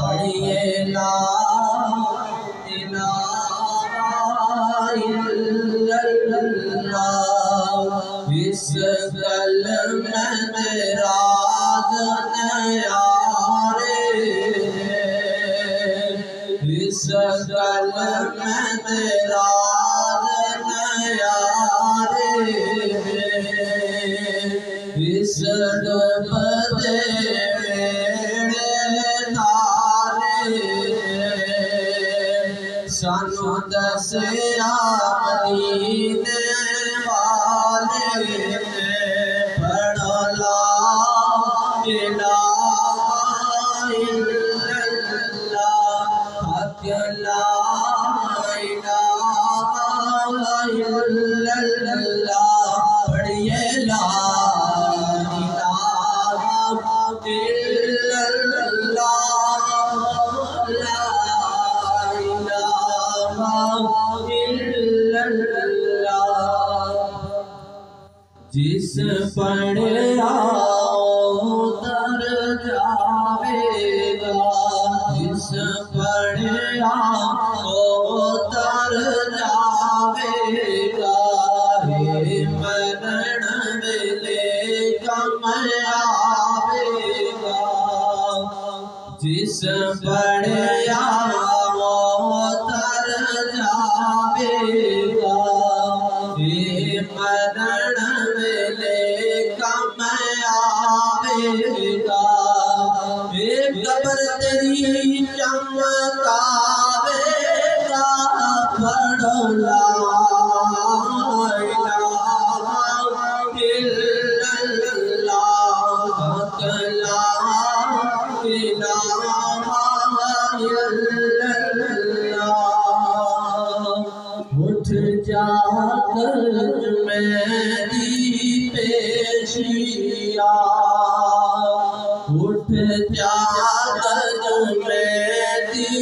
پڑھیے لا الہ الا اللہ، اس کلمہ میں راز نیارے، اس کلمہ میں راز نیارے، اس ڈوبتے سانو دسیا مدینے والے پڑھو لا الہ الا اللہ، حق لا الہ الا اللہ، پڑھیے لا الہ الا اللہ۔ جس پڑھا اتر جاوے گا، جس پڑھا اتر جاوے گا، مرن ویلے کم آوے گا، جس پڑھا اتر جاوے گا، مرن ویلے کم آوے گا، قبر تیری چمکاوے گا، پڑھو لا الہ الا اللہ، حق لا الہ الا اللہ۔ اٹھ جا کر میری پیشیا، اٹھ جا کر میری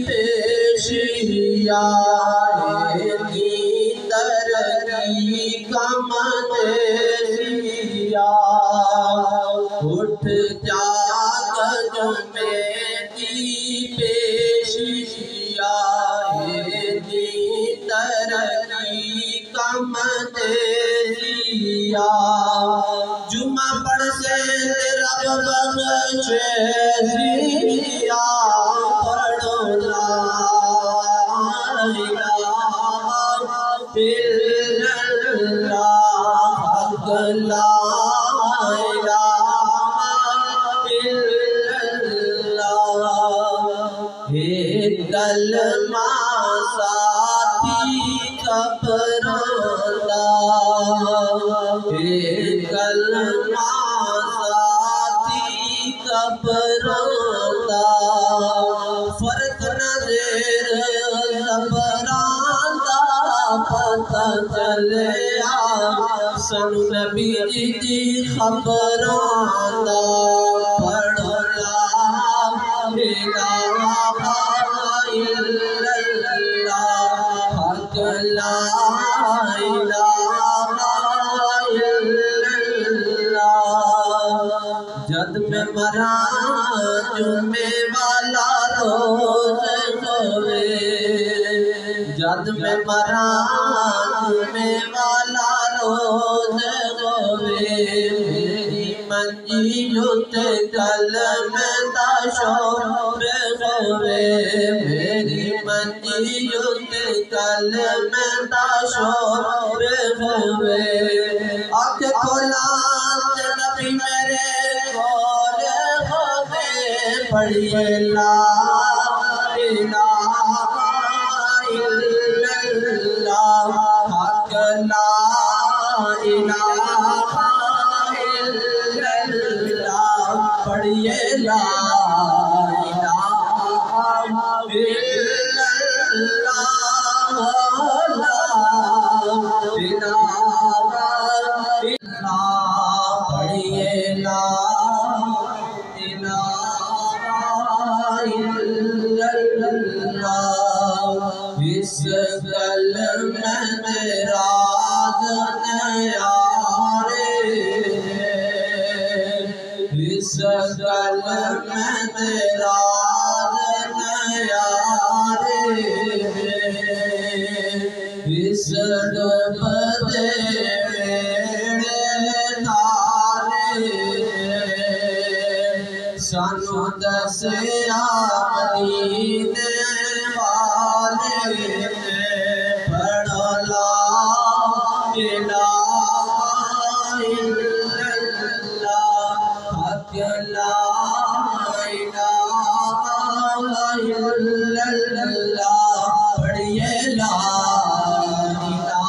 پیشیا، ترقی کم دیشیا، اٹھ جا کر میری پیشیا، ترقی کم دیشیا، جمعہ پڑھ سے رب بخشے دیا، پڑھو لا الہ الا اللہ، حق لا الہ الا اللہ، ایک کلمہ ساتھی کبراندہ، ایک کلمہ ساتھی کبراندہ، فرق نہ زیر زبراندہ، پتہ چلیا سانو نبی دی خبراندہ، پڑھو لا الہ الا اللہ، حق لا الہ الا اللہ۔ جد میں مراں جمعے والا روز ہوئے، جد میں مراں جمعے والا روز ہوئے، میری منجی تے کلمہ دا شور ہوئے، میری منجی تے کلمہ دا شور ہوئے، آنکھ کھولا تے نبی میرے کول ہوئے، پڑھیے لا الہ الا اللہ، حق لا الہ الا اللہ، پڑھیے لا الہ الا اللہ، پڑھیے لا الہ الا اللہ، اس کلمہ میں راز نیارے، اس کلمہ راز نیارے اس ڈوبتے بیڑے تارے سانو دسیا مدینے والے پڑھو لا الہ الا اللہ حق لا الہ الا اللہ پڑھیے لا الہ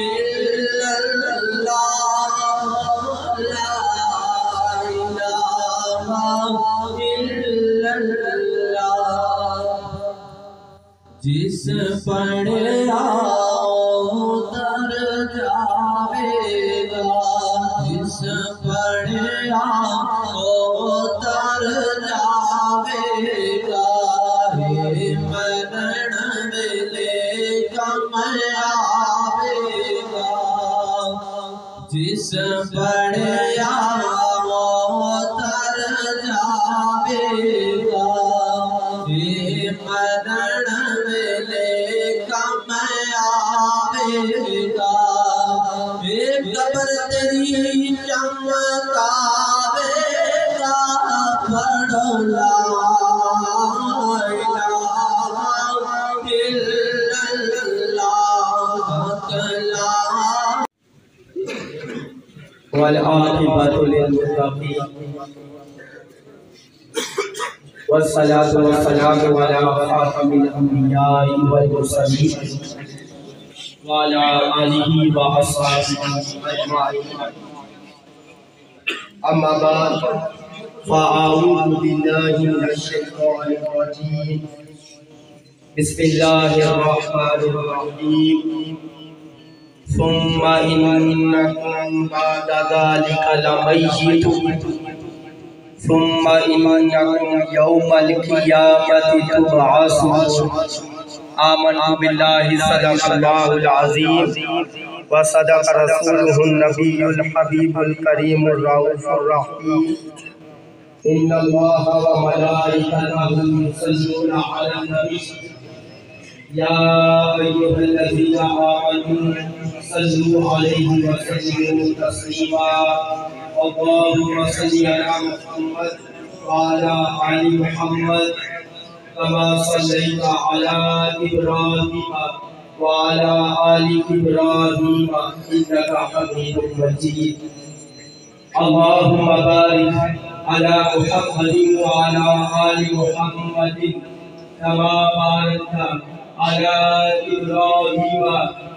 الا اللہ لا الہ الا اللہ جس پڑھا در جاوے گا جس پڑھا در جاوے گا مرن ویلے کم آوے گا جس پڑھا در جاوے گا مرن ویلے کم آوے گا قبر تیری چمکاوے گا پڑھو لا الہ الا اللہ والعاقبۃ للمتقین والصلاة والسلام على خاتم الانبیاء والمرسلین وعلى آلہ وأصحابہ اجمعین اما بعد فاعوذ باللہ من الشیطان الرجیم بسم اللہ الرحمن الرحیم ثم إنكم بعد ذلك لميتون ثم إنكم يوم القيامة تبعثون آمنت بالله صدق الله العظيم وصدق رسوله النبي الحبيب الكريم الرؤوف الرحيم إن الله وملائكته يصلون على النبي يا أيها الذين آمنوا صلوا عليه وسلموا تسليما اللهم صل على محمد وعلى آل محمد كما صليت على إبراهيم وعلى آل إبراهيم إنك حميد مجيد اللهم بارك على محمد وعلى آل محمد كما باركت على إبراهيم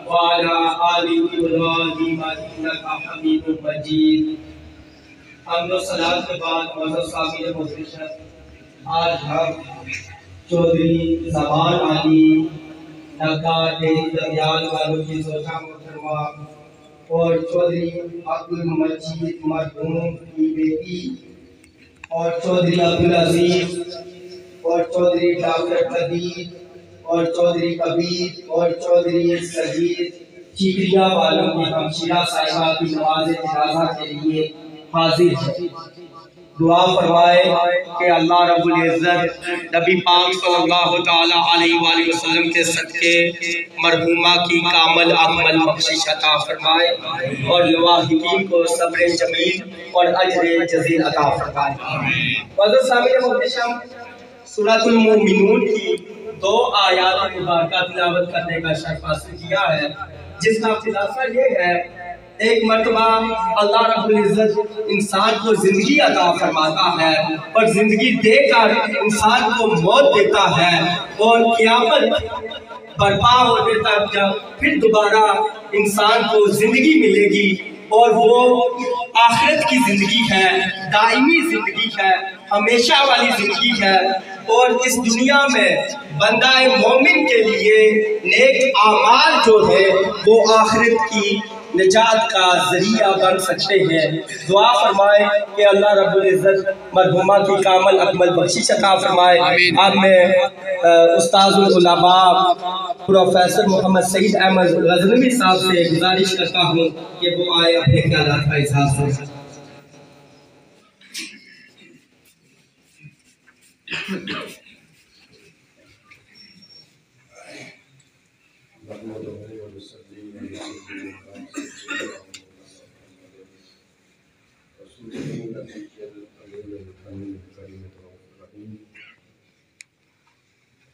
وعلى آل إبراهيم إنك حميد مجيد حمد و صلاة کے بعد معزز سامعین محترم آج ہم چودھری زمان علی ڈھکا ڈیری دریال والوں کی زوجہ محترمہ اور چودھری عبدالمجید مرحوم کی بیٹی اور چودھری عبدالعزیز اور چودھری ڈاکٹر قدیر اور چودھری کبیر اور چودھری سجید چیکریہ والوں کی ہمشیرہ صاحبہ کی نماز جنازہ کے لیے حاضر ہے دعا فرمائے کہ اللہ رب العزت نبی پاک صلی اللہ تعالی علیہ وآلہ وسلم کے صدقے مرحومہ کی کامل اکمل بخشش عطا فرمائے اور لواحقین کو صبر جمیل اور اجر جزیل عطا فرمائے معزز سامعین محترم سورۃ المؤمنون کی 2 آیات مبارکہ تلاوت کرنے کا شرف حاصل کیا ہے جس کا خلاصہ یہ ہے ایک مرتبہ اللہ رب العزت انسان کو زندگی عطا فرماتا ہے اور زندگی دے کر انسان کو موت دیتا ہے اور قیامت برپا ہونے تک جب پھر دوبارہ انسان کو زندگی ملے گی اور وہ آخرت کی زندگی ہے دائمی زندگی ہے ہمیشہ والی زندگی ہے اور اس دنیا میں بندہ مومن کے لیے نیک اعمال جو ہے وہ آخرت کی نجات کا ذریعہ بن سکتے ہیں دعا فرمائے کہ اللہ رب العزت مرحومہ کی کامل اکمل بخشش عطا فرمائے اب میں استاذ العلماء پروفیسر محمد سعید احمد غزنوی صاحب سے گزارش کرتا ہوں کہ وہ آئے اپنے خیالات کا اظہار فرمائیں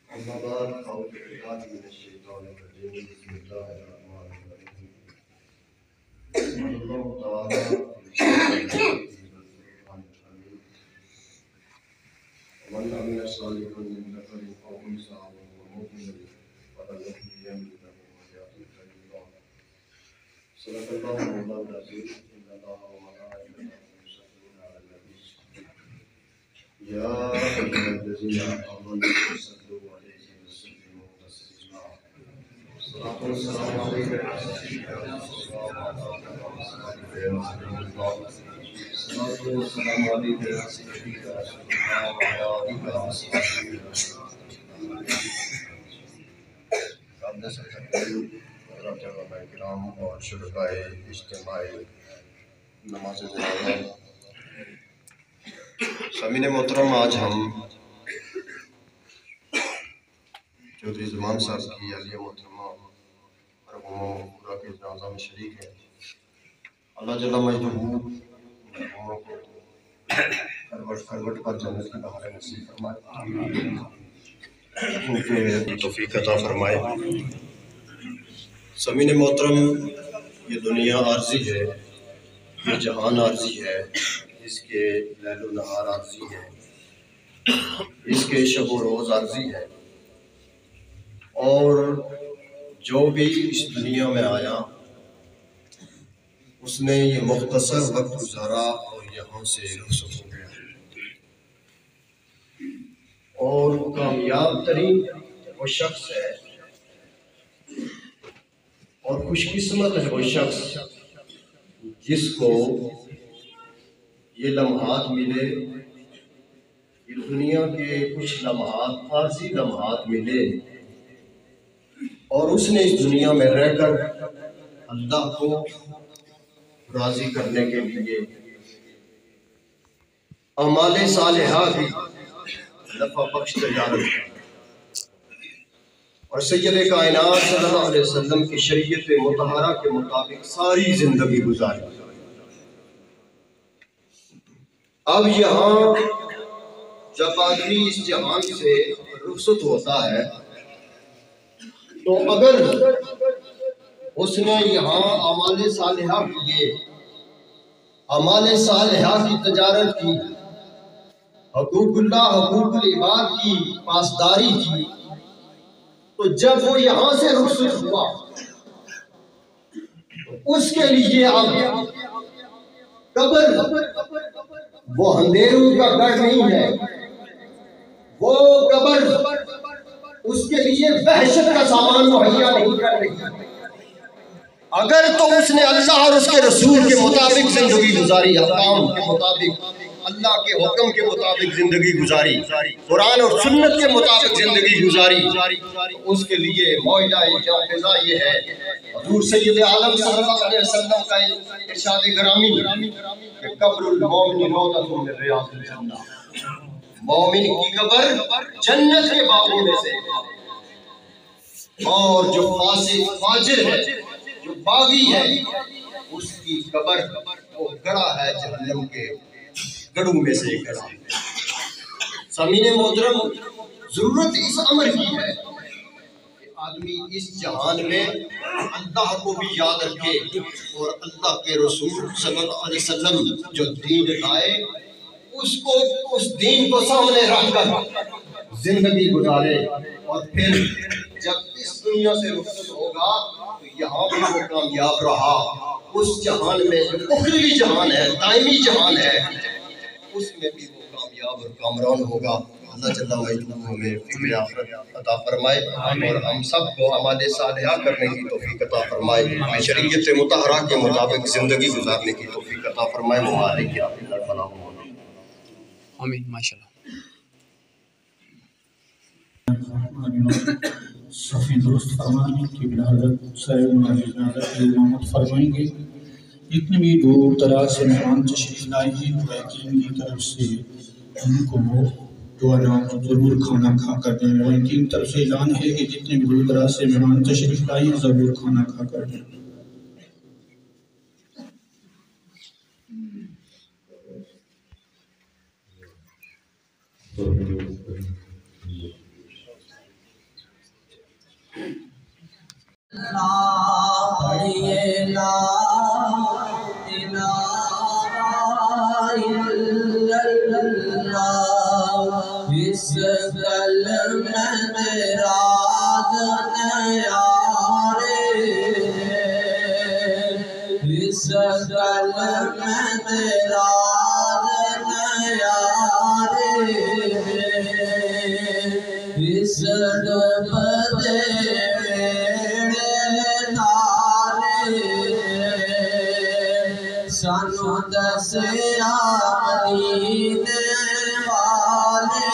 أما بعد أعوذ بالله من الشيطان الرجيم بسم الله الرحمن الرحيم قال الله تعالى في القرآن الحميد ومن عمل صالحا من ذكر أو أنثى وهو مؤمن فلنحيينه حياة طيبة صدق الله مولانا العظيم إن الله وملائكته يصلون على النبي يا أيها الذين آمنوا صلوا عليه وسلموا تسليما الصلاة والسلام عليك يا سيدنا رسول الله الصلاة والسلام عليك يا سيدنا رسول الله وعلى آلك وصحبه قبل ستكون علماء کرام اور شرکائے اجتماعی نماز جنازہ سامعین محترم، آج ہم چودھری زمان صاحب کی عالیہ محترمہ مرحومہ پورا کے جنازہ میں شریک ہیں۔ اللہ جل مجدہ مرحوموں کو کروٹ پر جنت کی بہاریں نصیب فرمائے، ان کے توفیق عطا فرمائے۔ سامعین محترم، یہ دنیا عارضی ہے، یہ جہان عارضی ہے، اس کے لیل و نہار عارضی ہے، اس کے شب و روز عارضی ہے، اور جو بھی اس دنیا میں آیا اس نے یہ مختصر وقت گزارا اور یہاں سے رخصت ہو گیا، اور کامیاب ترین وہ شخص ہے اور خوش قسمت ہے وہ شخص جس کو یہ لمحات ملے، یہ دنیا کے کچھ لمحات عارضی لمحات ملے، اور اس نے اس دنیا میں رہ کر اللہ کو راضی کرنے کے لیے اعمال صالحہ کی نفع بخش تجارت کی، اور سید کائنات صلی اللہ علیہ وسلم کی شریعت مطہرہ کے مطابق ساری زندگی گزاری۔ اب یہاں جب آدمی اس جہان سے رخصت ہوتا ہے تو اگر اس نے یہاں اعمال صالحہ کیے، اعمال صالحہ کی تجارت کی، حقوق اللہ حقوق العباد کی پاسداری کی، تو جب وہ یہاں سے رخصت ہوا اس کے لیے اب قبر وہ اندھیروں کا گھر نہیں ہے، وہ قبر اس کے لیے وحشت کا سامان مہیا نہیں کر رہی۔ اگر تو اس نے اللہ اور اس کے رسول کے مطابق زندگی گزاری، احکام کے مطابق، اللہ کے حکم کے مطابق زندگی گزاری، قرآن اور سنت کے مطابق زندگی گزاری، اس کے لیے معجزہ جاذبہ یہ ہے حضور سید عالم صلی اللہ علیہ وسلم کا ارشاد گرامی کہ قبر المومن روضۃ من ریاض الجنہ، مومن کی قبر جنت کے باغوں میں سے، اور جو فاسق فاجر ہے، جو باغی ہے، اس کی قبر وہ گڑھا ہے جہنم کے گڑھوں میں سے ایک گڑھا۔ سامعین محترم، ضرورت اس امر کی ہے کہ آدمی اس جہان میں اللہ کو بھی یاد رکھے اور اللہ کے رسول صلی اللہ علیہ وسلم جو دین لائے اس دین کو سامنے رکھ کر زندگی گزارے، اور پھر جب اس دنیا سے رخصت ہوگا تو یہاں بھی وہ کامیاب رہا، اس جہان میں جو اخروی جہان ہے، دائمی جہان ہے، اس میں بھی وہ کامیاب اور کامران ہوگا۔ اللہ جل مجدہ ہمیں فکر آخرت عطا فرمائے اور ہم سب کو اعمال صالحہ کرنے کی توفیق عطا فرمائے، شریعت مطہرہ کے مطابق زندگی گزارنے کی توفیق عطا فرمائے۔ مبارک یا اللہ آمین ماشاءاللہ۔ صفی درست فرمانے کی حضرت صاحب جنازہ کی امامت فرمائیں گے۔ جتنے بھی دور دراز سے مہمان تشریف لائے ہیں، یقین کی طرف سے ان کو دعا نام ضرور کھانا کھا کر دیں، اور ان کی طرف سے اعلان ہے کہ جتنے بھی دور دراز سے مہمان تشریف لائیں ضرور کھانا کھا کر دیں۔ پڑھیے لا الہ الا اللہ، اس کلمہ میں راز نیارے، اس کلمہ میں راز نیارے، اس ڈوبتے سانو دسیا مدینے والے،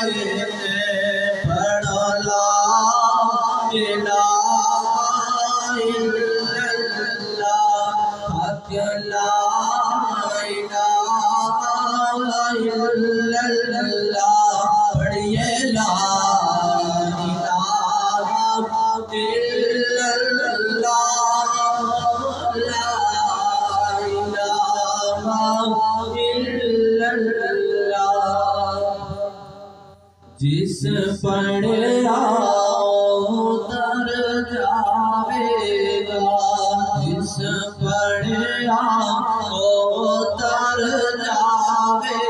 پڑھو لا الہ الا اللہ، حق لا الہ الا اللہ، پڑھیے لا الہ الا اللہ۔ جس پڑھا اتر جاوے گا، جس پڑھا اتر جاوے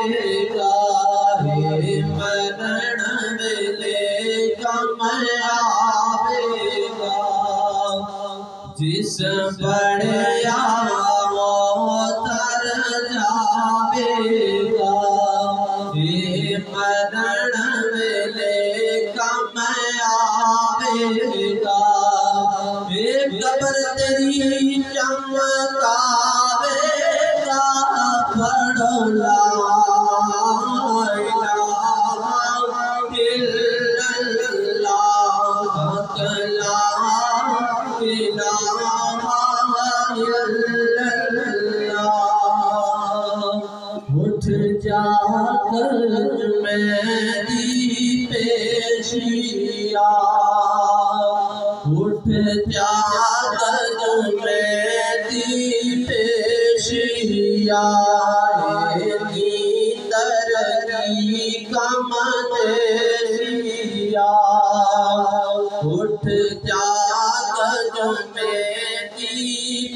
گا، مرن ویلے کم آوے گا، جس پڑھا اتر جاوے گا، مرن ویلے کم آوے گا، قبر تیری چمکاوے گا، پڑھو لا الہ الا اللہ، حق لا الہ الا اللہ۔ اٹھ جا کر میری پیشیا، اٹھ جا کر میری پیشیا، ترقی کم دیسیا، اٹھ جا کر میری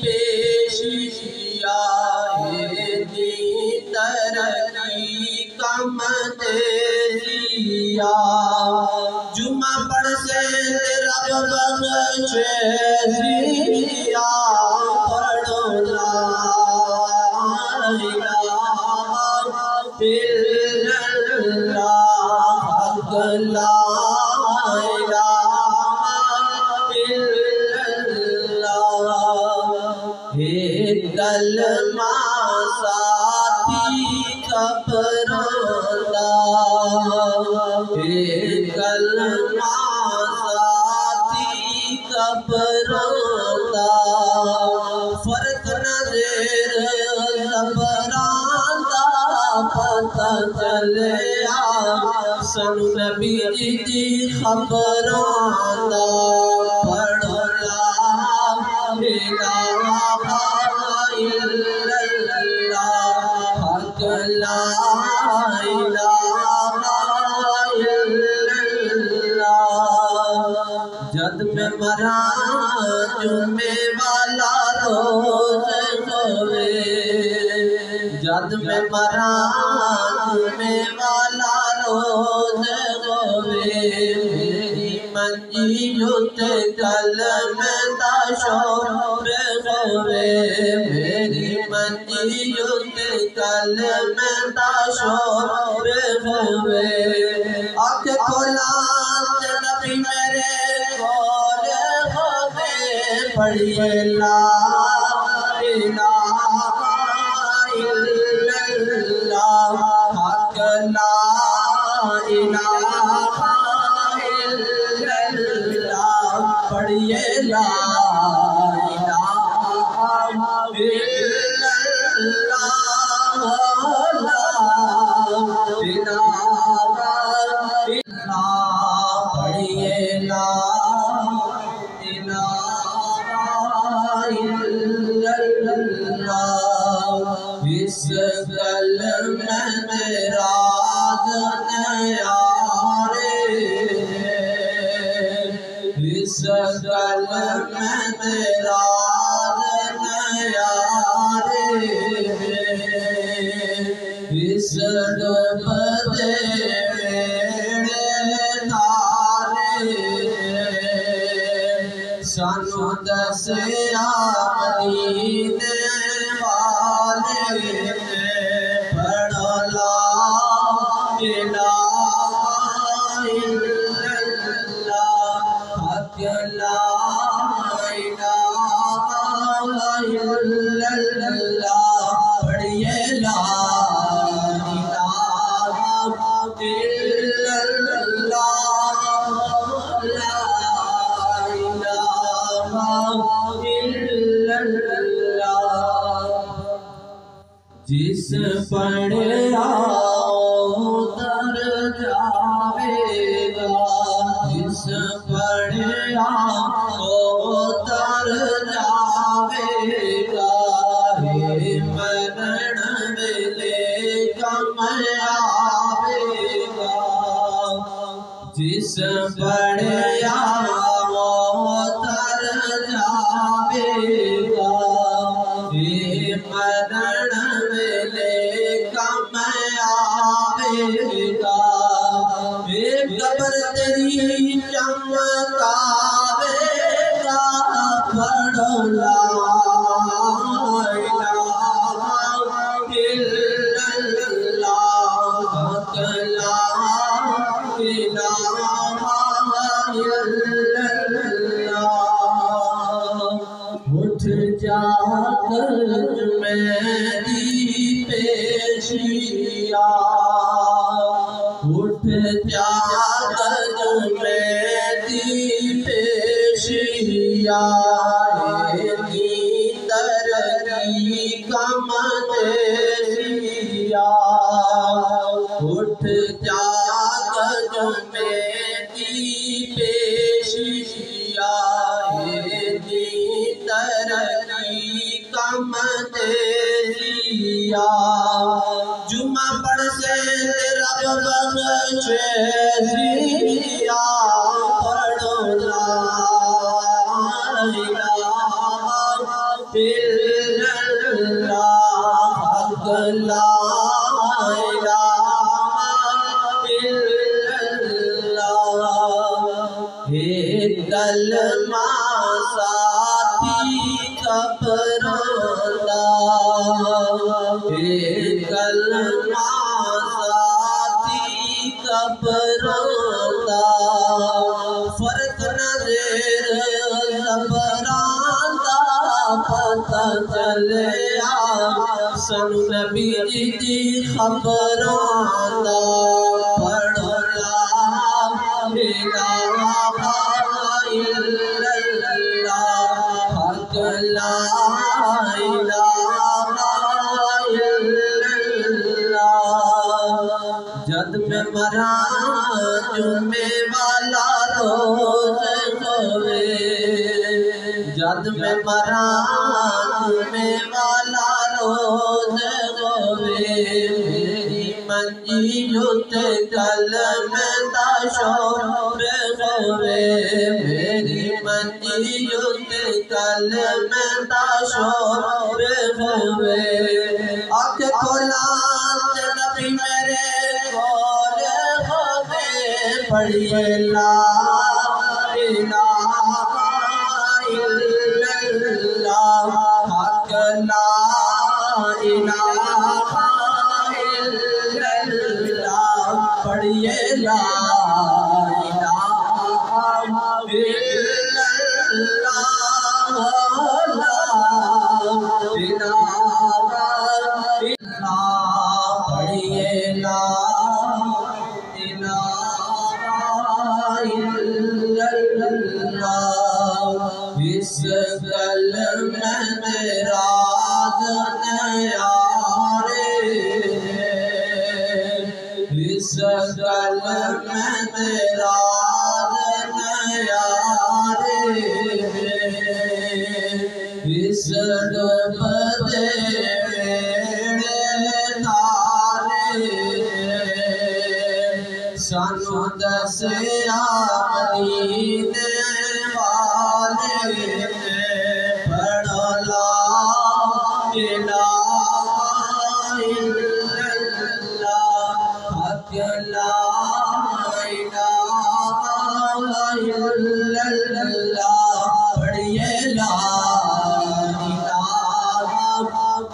پیشیا، ترقی کم دیسیا، جمعہ پڑھ سے رب بخشے زیا، پڑھو لا الہ الا اللہ، حق لا الہ الا اللہ، ایک کلمہ ساتھی کبراندہ، ایک کلمہ ساتھی کبراندہ، فرق نہ زیر زبراندہ، پتہ چلیا سن نبی دی خبراندہ، پڑھو لا الہ الا اللہ، حق لا الہ الا اللہ۔ جد میں مراں جمعے والا روز ہوئے، جد میں مراں جمعے والا روز ہوئے، میری منجی اتے کلمہ دا شور ہوئے، میری منجی اتے کلمہ دا شور ہوئے، آنکھ کھولا تے نبی میرے کول ہوئے، پڑھیے لا الہ الا اللہ، حق لا الہ الا اللہ، پڑھیے لا الہ الا اللہ، لا الہ اس گل میں تیرا نیارے اس ڈوب دے ویڑے تارے سانو دسیا مدینے والے پڑھو لا الہ الا اللہ حق لا الہ الا اللہ پڑھیے لا الہ الا اللہ لا الہ الا اللہ جس پڑھا اتر جاوے گا جس پڑھا اتر جاوے گا مرن ویلے کم آوے گا جس پڑھا اتر جاوے گا مرن ویلے کم آوے گا قبر تیری چمکاوے گا پڑھو لا الہ الا اللہ حق لا الہ الا اللہ اٹھ جا کر میری پیشیا اٹھ جا کر میری پیشیا ترقی کم دیشیا اٹھ جا کر میری پیشیا ترقی کم دیشیا جمعہ پڑھ سے رب بخشے زیا پڑھو لا الہ الا اللہ حق لا الہ الا اللہ ایک کلمہ ساتھی کبراندہ ایک کلمہ ساتھی کبراندہ فرق نظر کبراندہ پتہ چلیا سن نبی دی خبراندہ پڑھو لا الہ الا اللہ حق لا الہ الا اللہ جد میں مراں جمعے والا روز ہوئے جد میں مراں جمعے والا روز ہوئے میری منجی اتے کلمہ دا شور ہوئے میری منجی اتے کلمہ دا شور ہوئے آنکھ کھولان نبی میرے کھول ہوئے پڑھیے لا الہ الا اللہ حق لا الہ الا اللہ پڑھیے لا الہ الا اللہ لا الہ پڑھیے لا الہ الا اللہ اس گل میں تیرا نیارے اس گل میں تیرا نیارے اس ڈوب دے ویڑے تارے سانو دسیا مدینے والے نے پڑھو لا الہ الا اللہ حق لا الہ الا اللہ پڑھیے لا الہ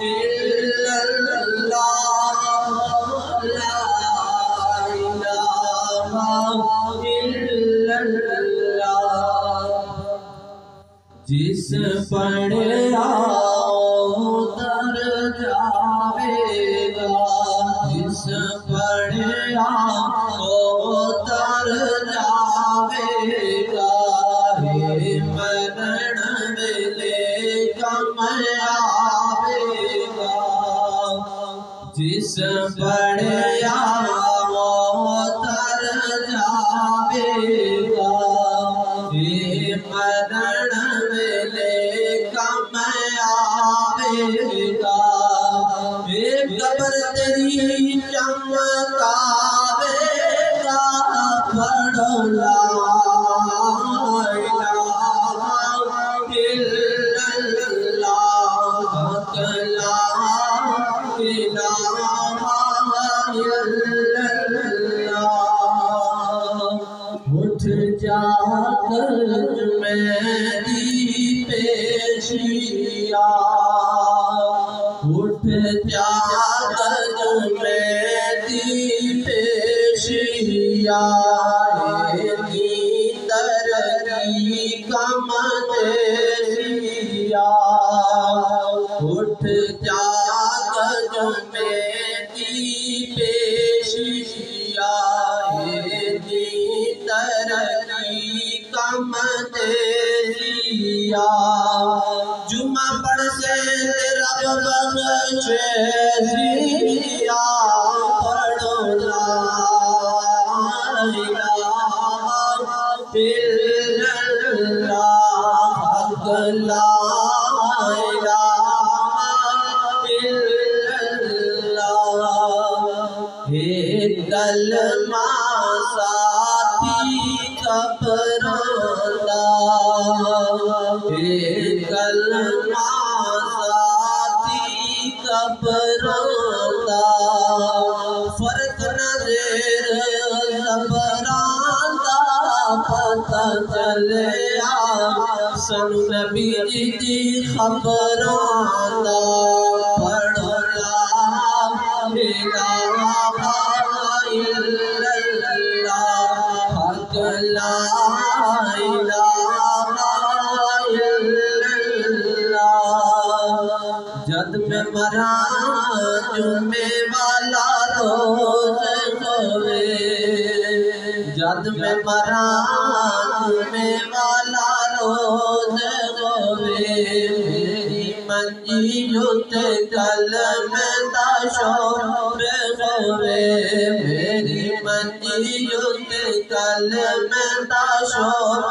الا اللہ لا الہ الا اللہ جس پڑھا در جاوے گا جس پڑھا در جاوے گا مرن ویلے کم آوے گا جس پڑھا در جاوے گا مرن ویلے کم آوے گا قبر تیری چمکاوے گا پڑھو لا الہ الا اللہ حق لا الہ الا اللہ اٹھ جا کر میری پیشیا اٹھ جا کر میری پیشیا ترقی کم دیسیا اٹھ جا کر میری پیشیا ترقی کم دیسیا جمعہ پڑھ سے رب بخشے زیا پڑھو لا الہ الا اللہ حق لا الہ الا اللہ ایک کلمہ ساتھی قبراندا ایک کلمہ ساتھی قبراندا فرق نہ زیر زبراندا پتہ چلیا سنو نبی جی دی خبراندا پڑھو لا الہ الا اللہ حق لا الہ الا اللہ جد میں مراں جمعے والا روز ہوئے جد میں مراں جمعے والا روز ہوئے میری منجی جتے کلمہ دا شور ہوئے میری منجی جتے کلمہ دا شور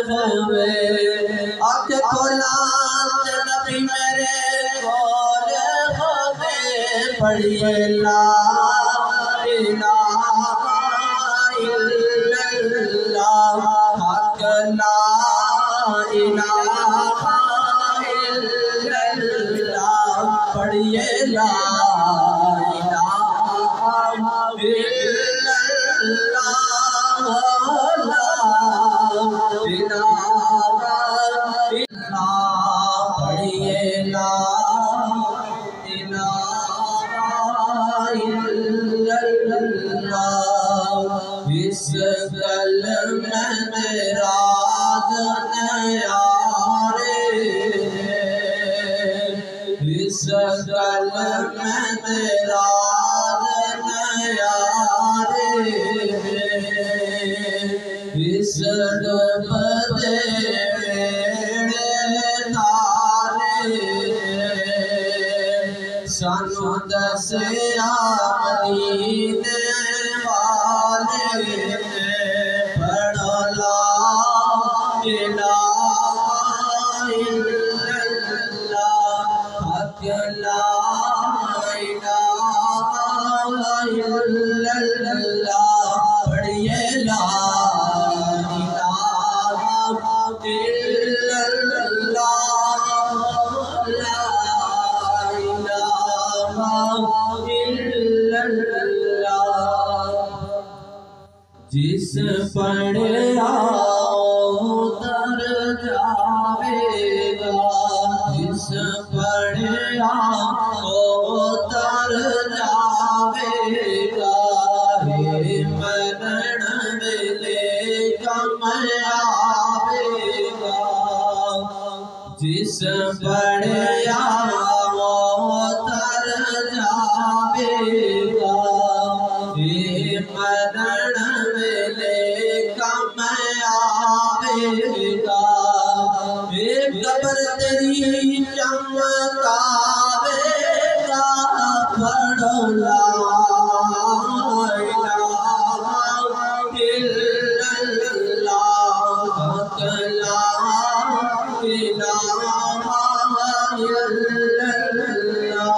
ہوئے آنکھ کھولا تے نبی میرے کول ہوئے پڑھیے لا الہ الا اللہ حق لا الہ الا اللہ پڑھیے لا الہ الا اللہ لا الہ الا پڑھیے لا الہ الا اللہ اس کلمہ میں راز نیارے اس کلمہ میں راز نیارے اس ڈب دے سانو دسیا مدینے والے نے پڑھو لا الہ الا اللہ حق لا الہ الا اللہ پڑھیے لا الہ الا اللہ لا الہ الا اللہ جس پڑھا در جاوے گا جس پڑھا در جاوے گا مرن ویلے کم آوے گا جس پڑھا در جاوے گا مرن ویلے کم آوے گا قبر تیری چمکاوے گا پڑھو لا الہ الا اللہ لا الہ الا اللہ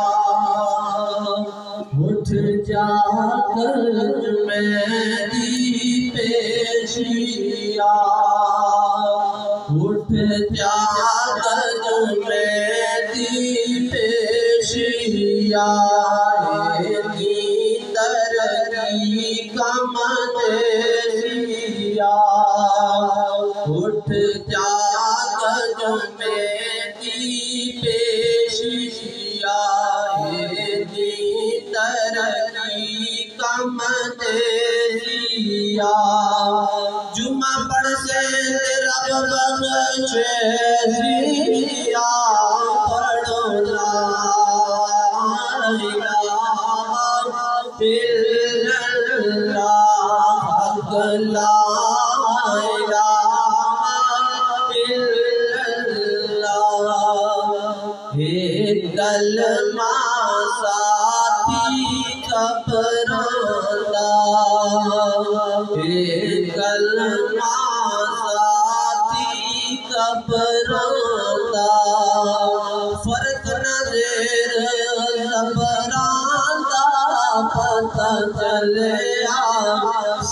اٹھ جا کر میری پیشیا اٹھ جا کر میری پیشیا ترقی کم دیشیا اٹھ جا کر میری پیشیا ترقی کم دیشیا جمعہ پڑھ سے رب بخشے زیا پڑھو لا الہ الا اللہ لا الہ الا اللہ ایک کلمہ ساتھی کفراندہ ایک کلمہ ساتھی کفراندہ فرق نظر زبراندہ پتہ چلیا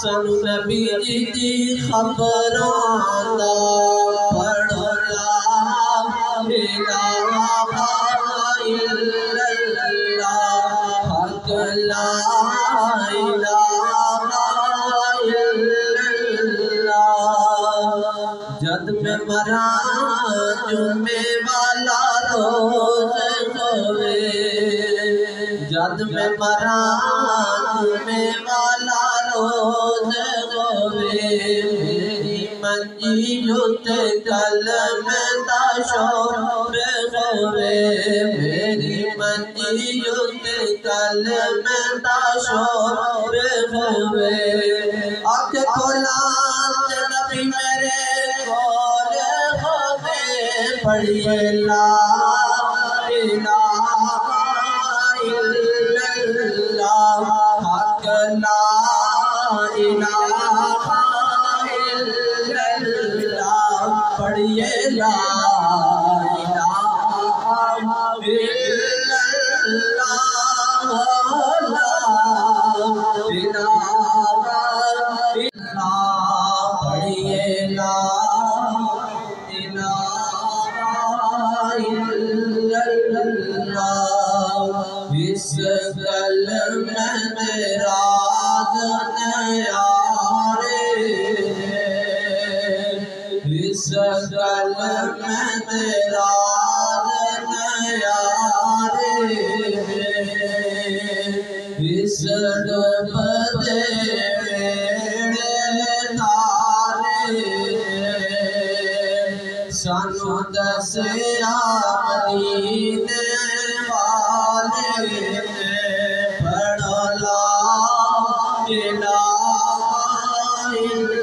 سن نبی دی خبراندہ پڑھو لا الہ الا اللہ حق لا الہ الا اللہ جد میں مراں جمعے والا روز ہوئے جد میں مراں جمعے والا روز ہوئے میری منجی تے کلمہ دا شور ہوئے میری منجی تے کلمہ دا شور ہوئے آنکھ کھولا تے نبی میرے کول ہوئے پڑھیے لا الہ الا اللہ حق لا الہ الا اللہ پڑھیے لا الہ الا اللہ لا الہ الا پڑھیے لا الہ الا اللہ اس کلمہ میرا نیارے اس کلمہ میرا نیارے اس ڈوب دے سانو دسیا مدینے والے پڑھو لا الہ الا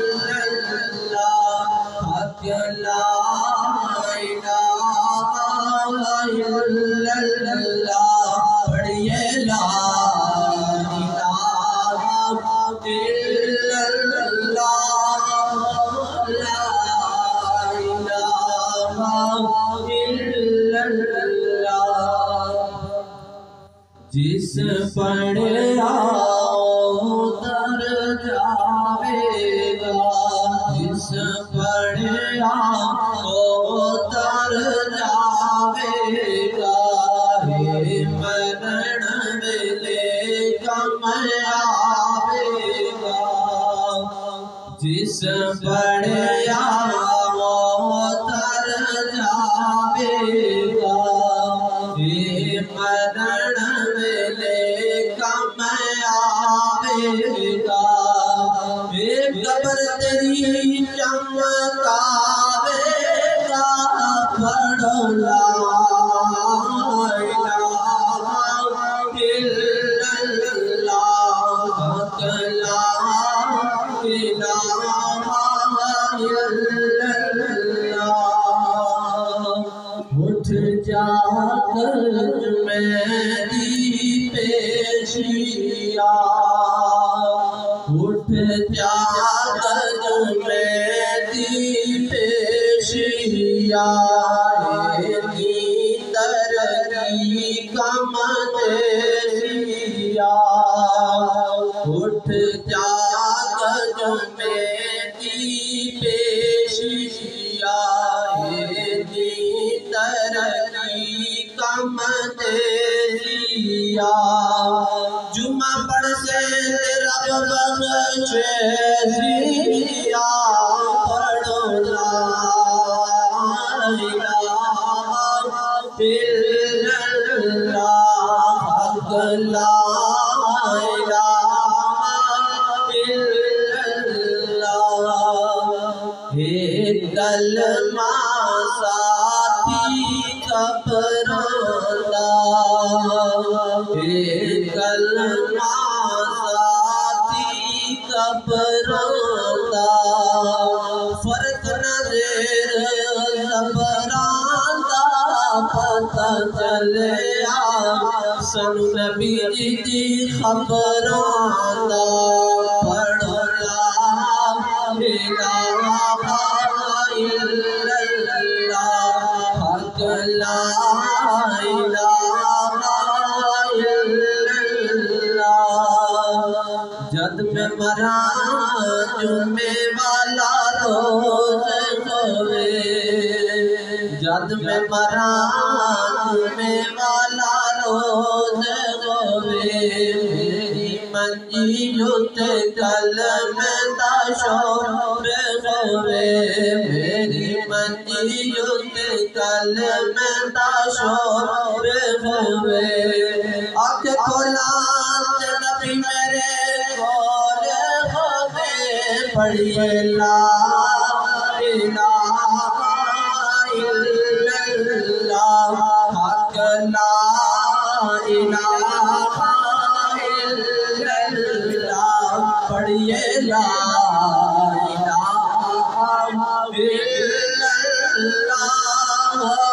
اللہ حق لا الہ الا اللہ پڑھیے لا الہ الا اللہ لا جس پڑھا در جا جاوے گا جس پڑھیا وہ تر جاوے گا مرن ویلے کم آوے گا جس پڑھیا وہ تر جاوے گا مرن ویلے کم آوے گا قبر تیری چمکاوے گا پڑھو لا اٹھ جا کر میری پیشیا اٹھ جا کر میری پیشیا ترقی کم دیشیا اٹھ جا کر میری پیشیا ترقی کم دیشیا جمعہ پڑھ سے رب بخشے زیا پڑھو لا الہ الا اللہ حق لا الہ الا اللہ ایک کلمہ ساتھی کبراندہ ایک کلمہ ساتھی کبراندہ فرق نظر زبراندہ پتہ چلیا سن نبی دی خبراندہ پڑھو لا الہ الا اللہ حق لا الہ الا اللہ جد میں مراں جمعے والا روز ہوئے جد میں مراں جمعے والا روز ہوئے میری منجی جت کلمہ دا شور ہوئے میری منجی جت کلمہ دا شور ہوئے آنکھ کھولان نبی میرے کول ہوئے پڑھیے لا الہ الا اللہ حق لا الہ الا اللہ پڑھیے لا الہ الا اللہ